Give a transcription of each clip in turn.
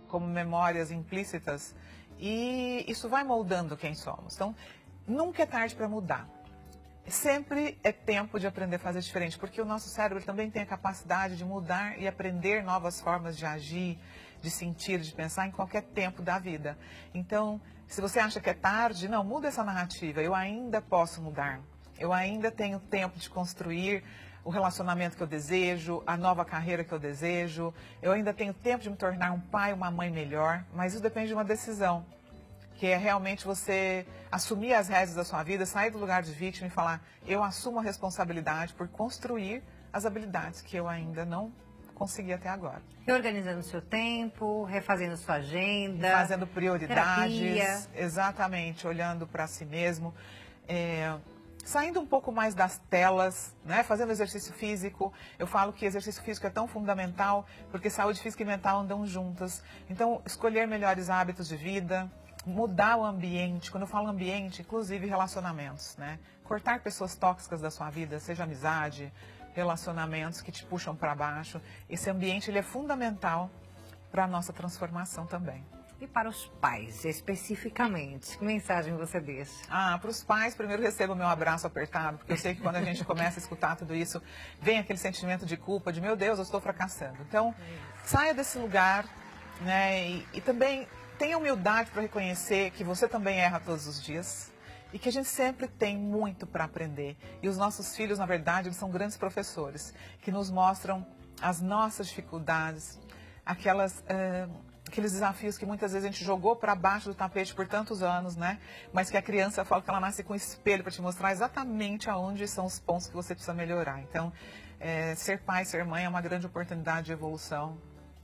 como memórias implícitas, e isso vai moldando quem somos. Então, nunca é tarde para mudar. Sempre é tempo de aprender a fazer diferente, porque o nosso cérebro também tem a capacidade de mudar e aprender novas formas de agir, de sentir, de pensar em qualquer tempo da vida. Então, se você acha que é tarde, não, muda essa narrativa. Eu ainda posso mudar. Eu ainda tenho tempo de construir o relacionamento que eu desejo, a nova carreira que eu desejo. Eu ainda tenho tempo de me tornar um pai, uma mãe melhor, mas isso depende de uma decisão, que é realmente você assumir as rédeas da sua vida, sair do lugar de vítima e falar, eu assumo a responsabilidade por construir as habilidades que eu ainda não consegui até agora. Reorganizando o seu tempo, refazendo sua agenda. Fazendo prioridades. Terapia. Exatamente, olhando para si mesmo. Saindo um pouco mais das telas, né? Fazendo exercício físico. Eu falo que exercício físico é tão fundamental, porque saúde física e mental andam juntas. Então, escolher melhores hábitos de vida, mudar o ambiente. Quando eu falo ambiente, inclusive relacionamentos, né? Cortar pessoas tóxicas da sua vida, seja amizade, relacionamentos que te puxam para baixo. Esse ambiente ele é fundamental para a nossa transformação também. E para os pais, especificamente, que mensagem você deixa? Para os pais, primeiro recebo o meu abraço apertado, porque eu sei que quando a gente começa a escutar tudo isso, vem aquele sentimento de culpa, de meu Deus, eu estou fracassando. Então, saia desse lugar, né? E também tenha humildade para reconhecer que você também erra todos os dias e que a gente sempre tem muito para aprender. E os nossos filhos, na verdade, eles são grandes professores, que nos mostram as nossas dificuldades, aqueles desafios que muitas vezes a gente jogou para baixo do tapete por tantos anos, né? Mas que a criança fala que ela nasce com um espelho para te mostrar exatamente aonde são os pontos que você precisa melhorar. Então, ser pai, ser mãe é uma grande oportunidade de evolução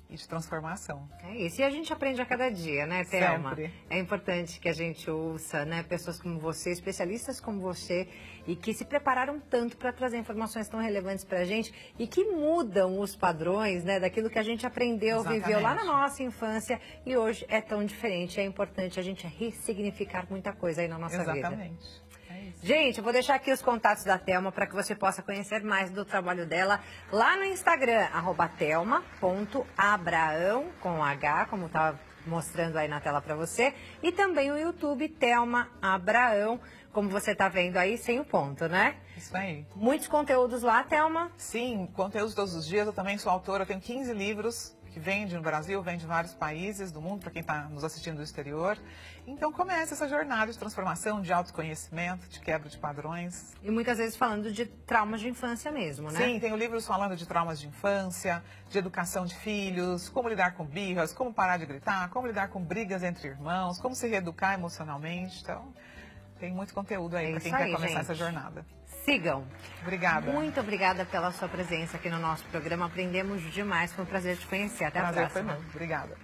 e de transformação. É isso, e a gente aprende a cada dia, né, Thelma? Sempre. É importante que a gente ouça, né, pessoas como você, especialistas como você, e que se prepararam tanto para trazer informações tão relevantes para a gente e que mudam os padrões, né, daquilo que a gente aprendeu, viveu lá na nossa infância e hoje é tão diferente. É importante a gente ressignificar muita coisa aí na nossa vida. Exatamente. É isso. Gente, eu vou deixar aqui os contatos da Thelma para que você possa conhecer mais do trabalho dela lá no Instagram, @thelma.abraão, com H, como estava mostrando aí na tela para você. E também o YouTube, Thelma Abraão, como você está vendo aí, sem o ponto, né? Isso aí. Muitos conteúdos lá, Thelma? Sim, conteúdos todos os dias. Eu também sou autora, eu tenho 15 livros que vende no Brasil, vende em vários países do mundo, para quem está nos assistindo do exterior. Então comece essa jornada de transformação, de autoconhecimento, de quebra de padrões. E muitas vezes falando de traumas de infância mesmo, né? Sim, tenho livros falando de traumas de infância, de educação de filhos, como lidar com birras, como parar de gritar, como lidar com brigas entre irmãos, como se reeducar emocionalmente. Então, tem muito conteúdo aí para quem quer começar essa jornada. Sigam. Obrigada. Muito obrigada pela sua presença aqui no nosso programa. Aprendemos demais. Foi um prazer te conhecer. Até a próxima. Foi meu. Obrigada.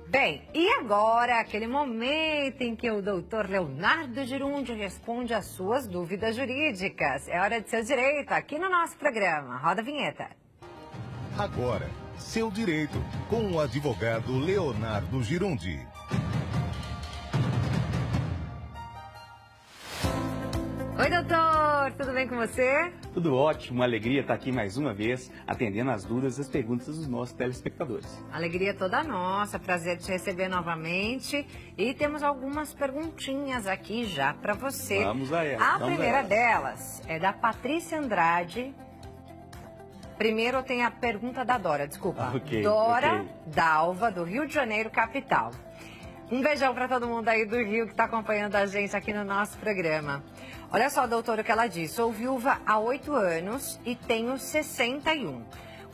Bem, e agora aquele momento em que o doutor Leonardo Girundi responde às suas dúvidas jurídicas. É hora de seu direito aqui no nosso programa. Roda a vinheta. Agora, seu direito com o advogado Leonardo Girundi. Oi, doutor, tudo bem com você? Tudo ótimo, uma alegria estar aqui mais uma vez, atendendo as dúvidas e as perguntas dos nossos telespectadores. Alegria toda nossa, prazer te receber novamente. E temos algumas perguntinhas aqui já para você. Vamos a elas. A primeira delas é da Patrícia Andrade. Primeiro tem a pergunta da Dora, desculpa. Dora Dalva, do Rio de Janeiro, capital. Um beijão para todo mundo aí do Rio que está acompanhando a gente aqui no nosso programa. Olha só, doutora, o que ela diz. Sou viúva há 8 anos e tenho 61.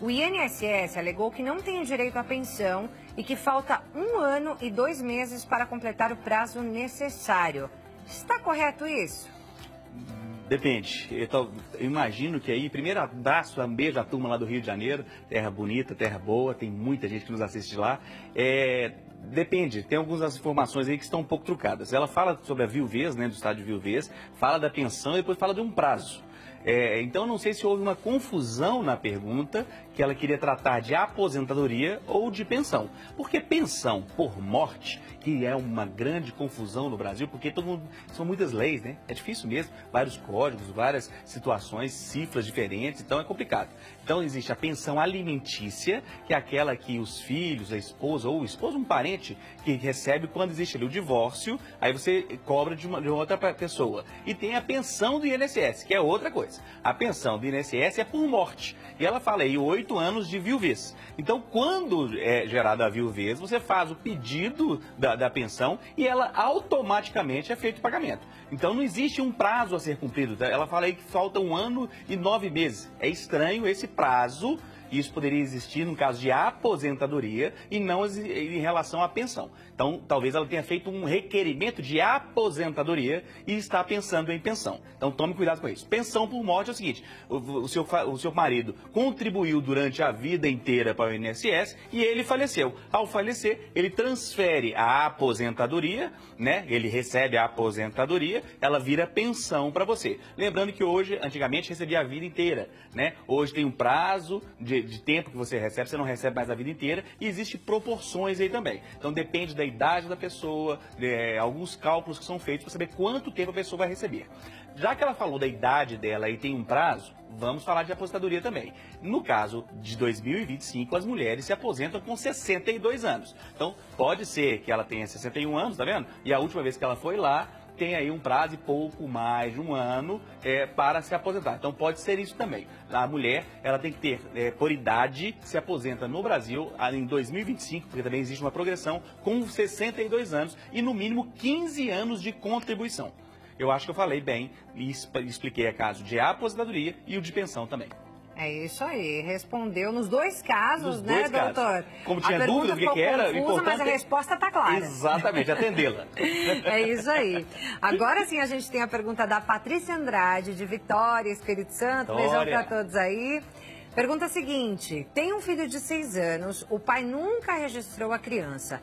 O INSS alegou que não tenho direito à pensão e que falta 1 ano e 2 meses para completar o prazo necessário. Está correto isso? Depende. Eu imagino que aí, primeiro abraço, um beijo à turma lá do Rio de Janeiro, terra bonita, terra boa, tem muita gente que nos assiste lá. Depende, tem algumas informações aí que estão um pouco trucadas. Ela fala sobre a viuvez, né, do estado de viuvez, fala da pensão e depois fala de um prazo. Então, não sei se houve uma confusão na pergunta, que ela queria tratar de aposentadoria ou de pensão. Porque pensão por morte, que é uma grande confusão no Brasil, porque são muitas leis, né? É difícil mesmo, vários códigos, várias situações, cifras diferentes, então é complicado. Então existe a pensão alimentícia, que é aquela que os filhos, a esposa ou o esposo, um parente, que recebe quando existe ali o divórcio, aí você cobra de uma outra pessoa. E tem a pensão do INSS, que é outra coisa. A pensão do INSS é por morte. E ela fala aí 8 anos de viuvez. Então, quando é gerada a viuvez, você faz o pedido da pensão e ela automaticamente é feito o pagamento. Então, não existe um prazo a ser cumprido. Tá? Ela fala aí que falta 1 ano e 9 meses. É estranho esse prazo. Isso poderia existir no caso de aposentadoria e não em relação à pensão. Então, talvez ela tenha feito um requerimento de aposentadoria e está pensando em pensão. Então, tome cuidado com isso. Pensão por morte é o seguinte, o seu marido contribuiu durante a vida inteira para o INSS e ele faleceu. Ao falecer, ele transfere a aposentadoria, né? Ele recebe a aposentadoria, ela vira pensão para você. Lembrando que hoje, antigamente, recebia a vida inteira, né? Hoje tem um prazo de tempo que você não recebe mais a vida inteira, e existem proporções aí também. Então depende da idade da pessoa, alguns cálculos que são feitos para saber quanto tempo a pessoa vai receber. Já que ela falou da idade dela e tem um prazo, vamos falar de aposentadoria também. No caso de 2025, as mulheres se aposentam com 62 anos. Então pode ser que ela tenha 61 anos, tá vendo? E a última vez que ela foi lá, tem aí um prazo de pouco mais de 1 ano para se aposentar. Então pode ser isso também. A mulher, ela tem que ter, por idade, se aposenta no Brasil em 2025, porque também existe uma progressão, com 62 anos e no mínimo 15 anos de contribuição. Eu acho que eu falei bem e expliquei a caso de aposentadoria e o de pensão também. É isso aí, respondeu nos 2 casos, né, doutor? Como tinha dúvida do que era, confusa, mas a resposta está clara. Exatamente, atendê-la. É isso aí. Agora sim a gente tem a pergunta da Patrícia Andrade, de Vitória, Espírito Santo. Beijão para todos aí. Pergunta seguinte, tem um filho de 6 anos, o pai nunca registrou a criança.